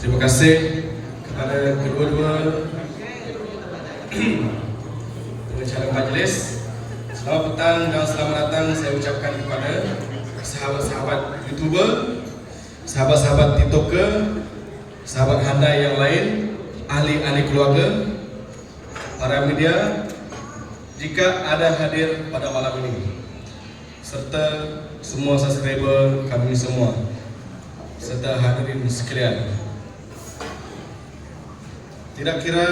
Terima kasih kepada kedua-dua pengacara majlis. Selamat petang dan selamat datang saya ucapkan kepada sahabat-sahabat YouTuber, sahabat-sahabat TikToker, sahabat handai yang lain, ahli-ahli keluarga, para media, jika ada hadir pada malam ini, serta semua subscriber kami semua, serta hadirin sekalian. Tidak kira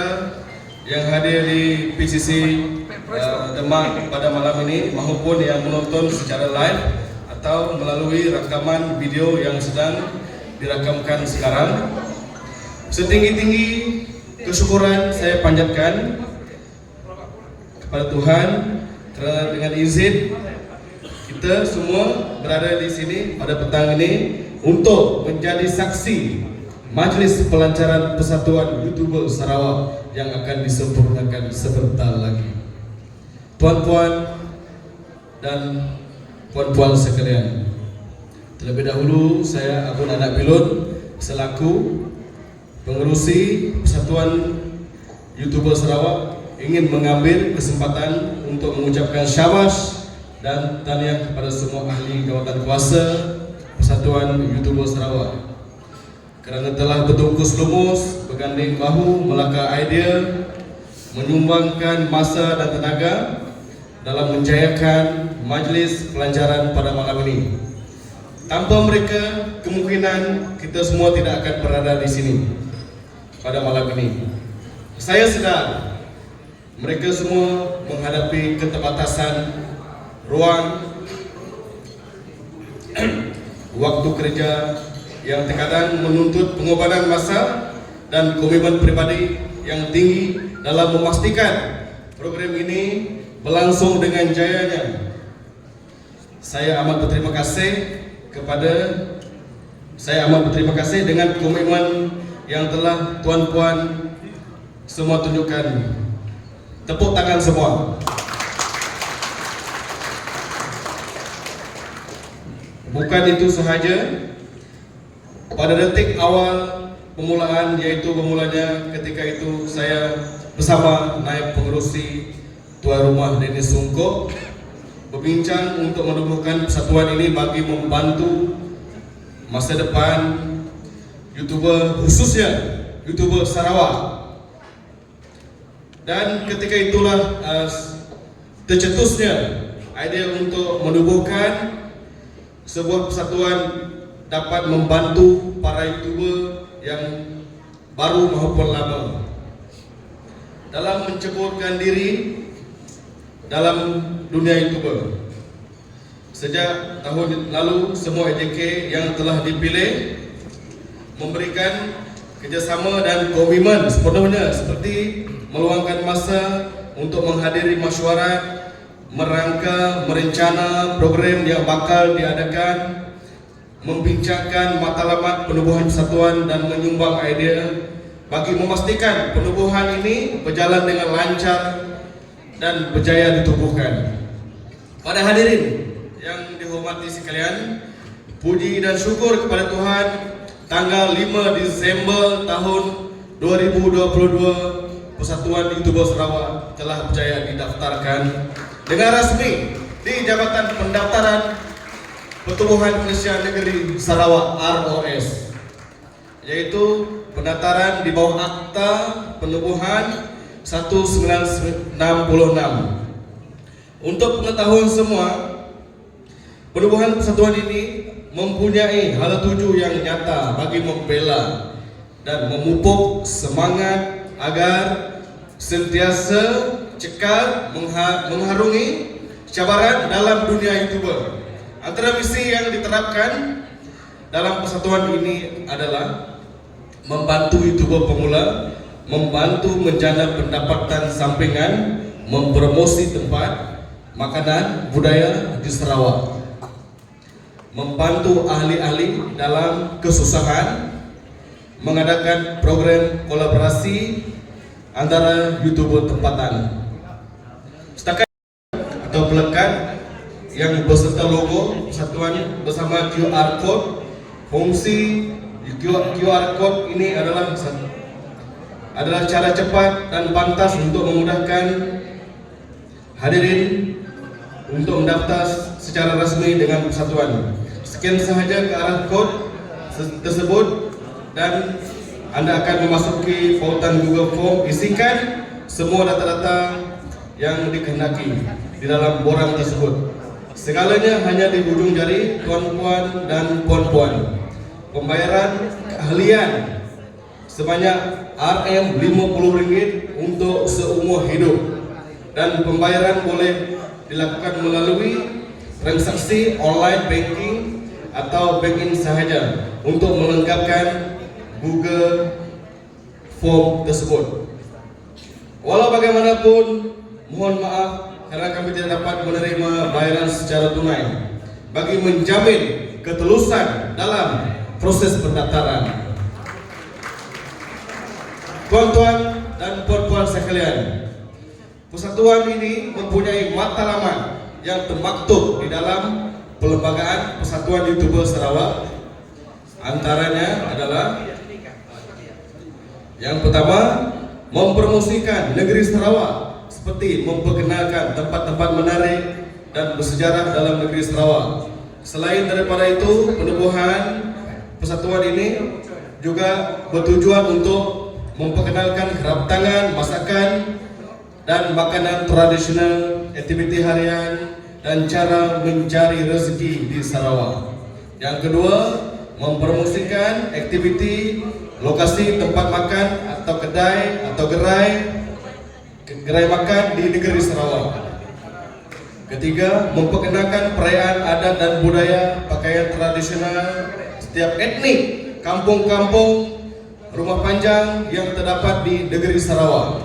yang hadir di PCC Demak pada malam ini maupun yang menonton secara live atau melalui rakaman video yang sedang dirakamkan sekarang, setinggi-tinggi kesyukuran saya panjatkan kepada Tuhan kerana dengan izin kita semua berada di sini pada petang ini untuk menjadi saksi Majlis Pelancaran Persatuan YouTuber Sarawak yang akan disempurnakan sebentar lagi. Tuan-tuan dan puan-puan sekalian, terlebih dahulu saya Abu Anak Bilun selaku pengerusi Persatuan YouTuber Sarawak ingin mengambil kesempatan untuk mengucapkan syabas dan tahniah kepada semua ahli jawatan kuasa Persatuan YouTuber Sarawak kerana telah bertungkus lumus, berganding bahu, melakar idea, menyumbangkan masa dan tenaga dalam menjayakan majlis pelancaran pada malam ini. Tanpa mereka, kemungkinan kita semua tidak akan berada di sini pada malam ini. Saya sedar mereka semua menghadapi keterbatasan ruang, waktu kerja yang terkadang menuntut pengorbanan masa dan komitmen pribadi yang tinggi dalam memastikan program ini berlangsung dengan jayanya. Saya amat berterima kasih dengan komitmen yang telah tuan-puan semua tunjukkan. Tepuk tangan semua. Bukan itu sahaja, pada detik awal pemulaan, yaitu bermulanya ketika itu saya bersama naib pengerusi tuan rumah Dennis Sungkok berbincang untuk menubuhkan persatuan ini bagi membantu masa depan YouTuber, khususnya YouTuber Sarawak. Dan ketika itulah tercetusnya idea untuk menubuhkan sebuah persatuan dapat membantu para YouTuber yang baru maupun lama dalam menceburkan diri dalam dunia YouTuber. Sejak tahun lalu, semua AJK yang telah dipilih memberikan kerjasama dan komitmen sepenuhnya, seperti meluangkan masa untuk menghadiri mesyuarat, merencana program yang bakal diadakan, membincangkan matlamat penubuhan persatuan dan menyumbang idea bagi memastikan penubuhan ini berjalan dengan lancar dan berjaya ditubuhkan. Pada hadirin yang dihormati sekalian, puji dan syukur kepada Tuhan, tanggal 5 Disember tahun 2022 Persatuan YouTuber Sarawak telah berjaya didaftarkan dengan rasmi di Jabatan Pendaftaran Pertubuhan Malaysia Negeri Sarawak ROS, yaitu pendaftaran di bawah Akta Penubuhan 1966. Untuk pengetahuan semua, penubuhan persatuan ini mempunyai hala tuju yang nyata bagi membela dan memupuk semangat agar sentiasa cekal mengharungi cabaran dalam dunia YouTuber. Antara misi yang diterapkan dalam persatuan ini adalah membantu YouTuber pemula, membantu menjana pendapatan sampingan, mempromosi tempat makanan budaya di Sarawak, membantu ahli-ahli dalam kesusahan, mengadakan program kolaborasi antara YouTuber tempatan. Setakat atau pelekat yang beserta logo persatuan bersama QR code, fungsi QR code ini adalah cara cepat dan pantas untuk memudahkan hadirin untuk mendaftar secara resmi dengan persatuan. Scan sahaja ke arah kod tersebut dan Anda akan memasuki pautan Google Form. Isikan semua data-data yang dikehendaki di dalam borang tersebut. Segalanya hanya di ujung jari, tuan-puan dan puan-puan. Pembayaran keahlian sebanyak Rm50 untuk seumur hidup, dan pembayaran boleh dilakukan melalui transaksi online banking atau bank-in sahaja untuk melengkapkan Google Form tersebut. Walau bagaimanapun, mohon maaf karena kami tidak dapat menerima bayaran secara tunai bagi menjamin ketulusan dalam proses pendaftaran. Tuan-tuan dan puan-puan sekalian, persatuan ini mempunyai matlamat yang termaktub di dalam Perlembagaan Persatuan YouTuber Sarawak. Antaranya adalah yang pertama, mempromosikan negeri Sarawak seperti memperkenalkan tempat-tempat menarik dan bersejarah dalam negeri Sarawak. Selain daripada itu, penubuhan persatuan ini juga bertujuan untuk memperkenalkan kerap tangan, masakan dan makanan tradisional, aktiviti harian dan cara mencari rezeki di Sarawak. Yang kedua, mempromosikan aktiviti lokasi tempat makan atau kedai atau gerai makan di negeri Sarawak. Ketiga, memperkenalkan perayaan adat dan budaya, pakaian tradisional setiap etnik, kampung-kampung, rumah panjang yang terdapat di negeri Sarawak.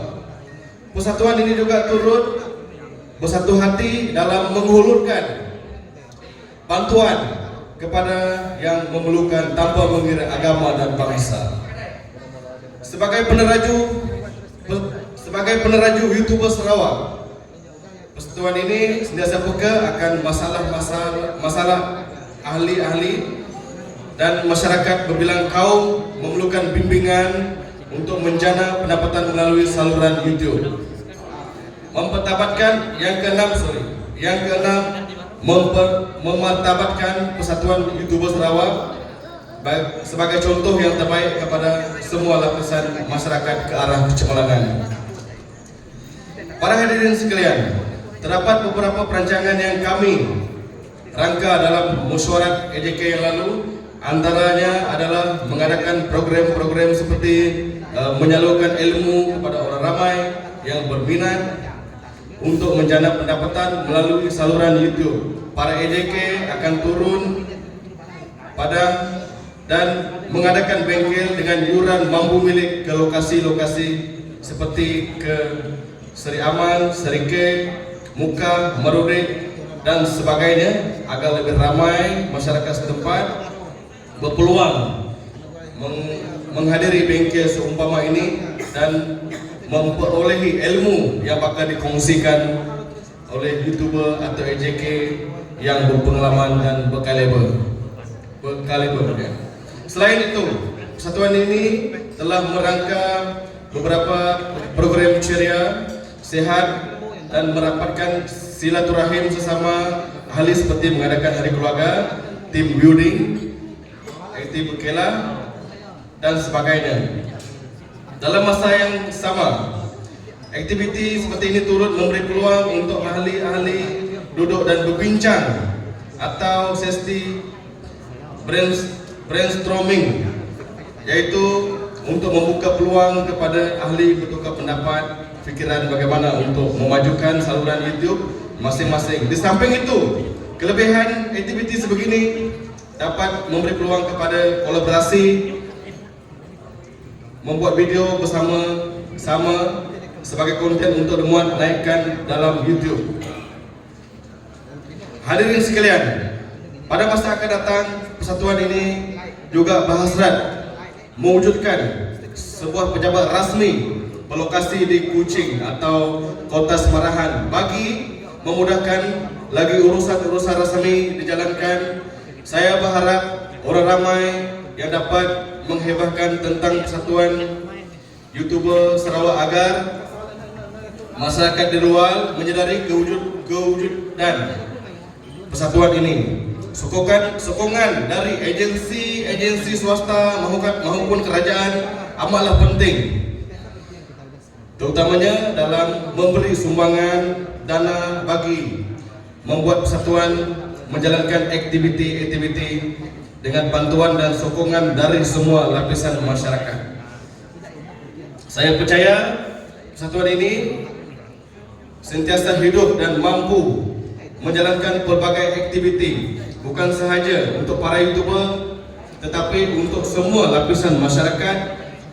Persatuan ini juga turut bersatu hati dalam menghulurkan bantuan kepada yang memerlukan tanpa mengira agama dan bangsa. Sebagai peneraju YouTuber Sarawak, persatuan ini sentiasa peka akan masalah ahli-ahli dan masyarakat berbilang kaum memerlukan bimbingan untuk menjana pendapatan melalui saluran YouTube. Yang keenam, memartabatkan persatuan YouTuber Sarawak sebagai contoh yang terbaik kepada semua lapisan masyarakat ke arah kecemerlangan. Para hadirin sekalian, terdapat beberapa perancangan yang kami rangka dalam mesyuarat EJK yang lalu. Antaranya adalah mengadakan program-program seperti menyalurkan ilmu kepada orang ramai yang berminat untuk menjana pendapatan melalui saluran YouTube. Para EJK akan turun dan mengadakan bengkel dengan yuran mampu milik ke lokasi-lokasi seperti ke Seri Aman, Serike, Muka, Marudek dan sebagainya agar lebih ramai masyarakat setempat berpeluang menghadiri bengkel seumpama ini dan memperolehi ilmu yang bakal dikongsikan oleh YouTuber atau EJK yang berpengalaman dan berkaliber. Ya. Selain itu, persatuan ini telah merangka beberapa program ceria, sehat dan merapatkan silaturahim sesama ahli seperti mengadakan hari keluarga, team building, aktiviti berkela dan sebagainya. Dalam masa yang sama, aktiviti seperti ini turut memberi peluang untuk ahli-ahli duduk dan berbincang atau sesi brainstorming, yaitu untuk membuka peluang kepada ahli bertukar pendapat, fikiran bagaimana untuk memajukan saluran YouTube masing-masing. Di samping itu, kelebihan aktiviti sebegini dapat memberi peluang kepada kolaborasi, membuat video bersama-sama sebagai konten untuk dimuat naikkan dalam YouTube. Hadirin sekalian, pada masa akan datang, persatuan ini juga berhasrat mewujudkan sebuah pejabat rasmi berlokasi di Kuching atau Kota Semarahan bagi memudahkan lagi urusan-urusan resmi dijalankan. Saya berharap orang ramai yang dapat menghebahkan tentang persatuan YouTuber Sarawak agar masyarakat di luar menyadari kewujudan persatuan ini. Sokongan dari agensi swasta maupun kerajaan amatlah penting, terutamanya dalam memberi sumbangan dana bagi membuat persatuan menjalankan aktiviti dengan bantuan dan sokongan dari semua lapisan masyarakat. Saya percaya persatuan ini sentiasa hidup dan mampu menjalankan berbagai aktiviti, bukan sahaja untuk para YouTuber tetapi untuk semua lapisan masyarakat,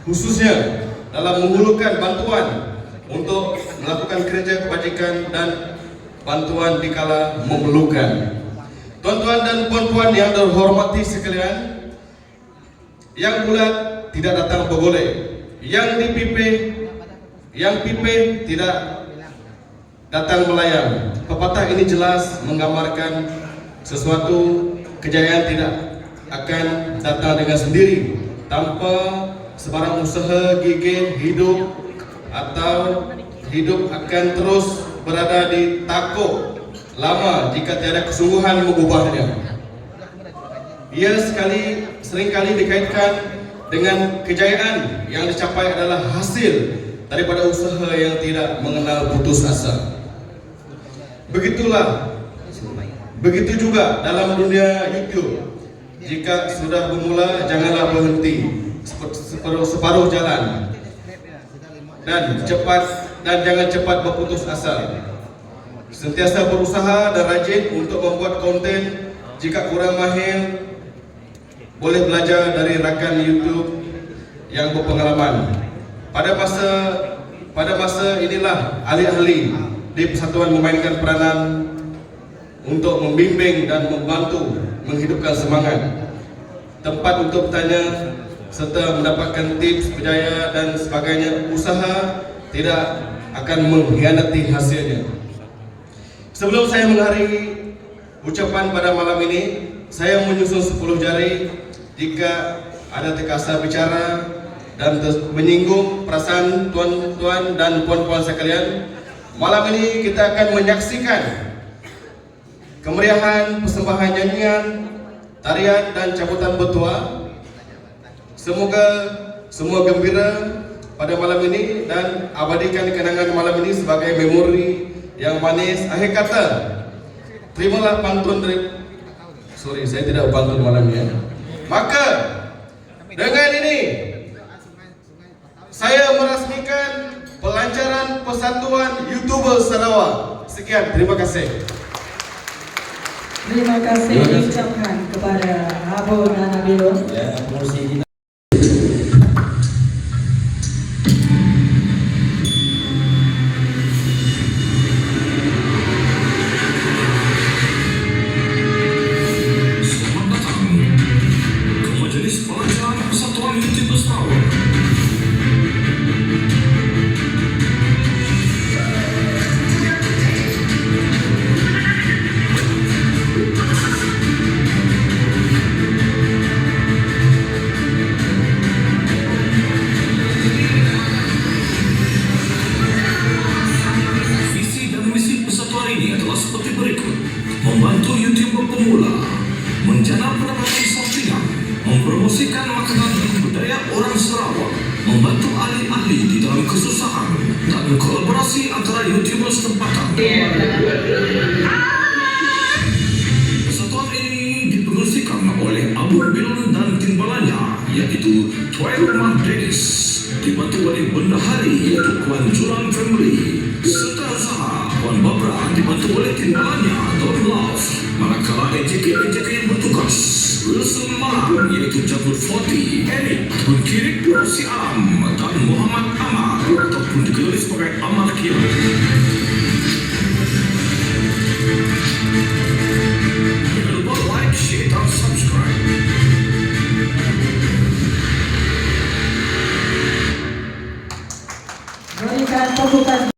khususnya dalam menghulurkan bantuan untuk melakukan kerja kebajikan dan bantuan dikala memerlukan. Tuan-tuan dan puan-puan yang terhormati sekalian, yang bulat tidak datang bergolek, yang pipih tidak datang melayang. Pepatah ini jelas menggambarkan sesuatu kejayaan tidak akan datang dengan sendiri tanpa sebarang usaha gigih hidup, atau hidup akan terus berada di takuk lama jika tiada kesungguhan mengubahnya. Ia seringkali dikaitkan dengan kejayaan yang dicapai adalah hasil daripada usaha yang tidak mengenal putus asa. Begitu juga dalam dunia YouTube. Jika sudah bermula, janganlah berhenti separuh jalan, dan jangan cepat berputus asa. Sentiasa berusaha dan rajin untuk membuat konten. Jika kurang mahir, boleh belajar dari rakan YouTube yang berpengalaman. Pada masa inilah ahli-ahli di persatuan memainkan peranan untuk membimbing dan membantu menghidupkan semangat, tempat untuk bertanya serta mendapatkan tips berjaya dan sebagainya. Usaha tidak akan mengkhianati hasilnya. Sebelum saya mengakhiri ucapan pada malam ini, saya menyusun 10 jari. Jika ada terkasar bicara dan menyinggung perasaan tuan-tuan dan puan-puan sekalian, malam ini kita akan menyaksikan kemeriahan persembahan nyanyian, tarian dan cabutan betua. Semoga semua gembira pada malam ini dan abadikan kenangan malam ini sebagai memori yang manis. Akhir kata, terimalah pantun dari saya tidak pantun malam ini. Maka dengan ini saya meresmikan pelancaran persatuan YouTuber Sarawak. Sekian, terima kasih. Terima kasih diucapkan kepada Abu Nanabilun. Ya, promosi kita. Selamat datang ke Majelis Pelancaran Persatuan YouTuber Sarawak. Membantu YouTuber pemula menjana pendapatan sampingan, mempromosikan makanan dan budaya orang Sarawak, membantu ahli-ahli di dalam kesusahan, dan kolaborasi antara YouTuber setempatan. Persatuan ini dipengerusikan oleh Abu Bilun dan timbalannya, iaitu Tuan Rumah Dennis, dibantu oleh bendahari iaitu Kuan Juran Family, serta usaha Puan Babra dibantu oleh timbalannya Don Love. Manakala AJK yang bertugas Wilson Malang iaitu Jabut 40, Eric ataupun Kirik Rosi Alam, dan Muhammad Amar ataupun digelar sebagai Amar Kian. Jangan lupa like, share dan subscribe. Berikan tepukan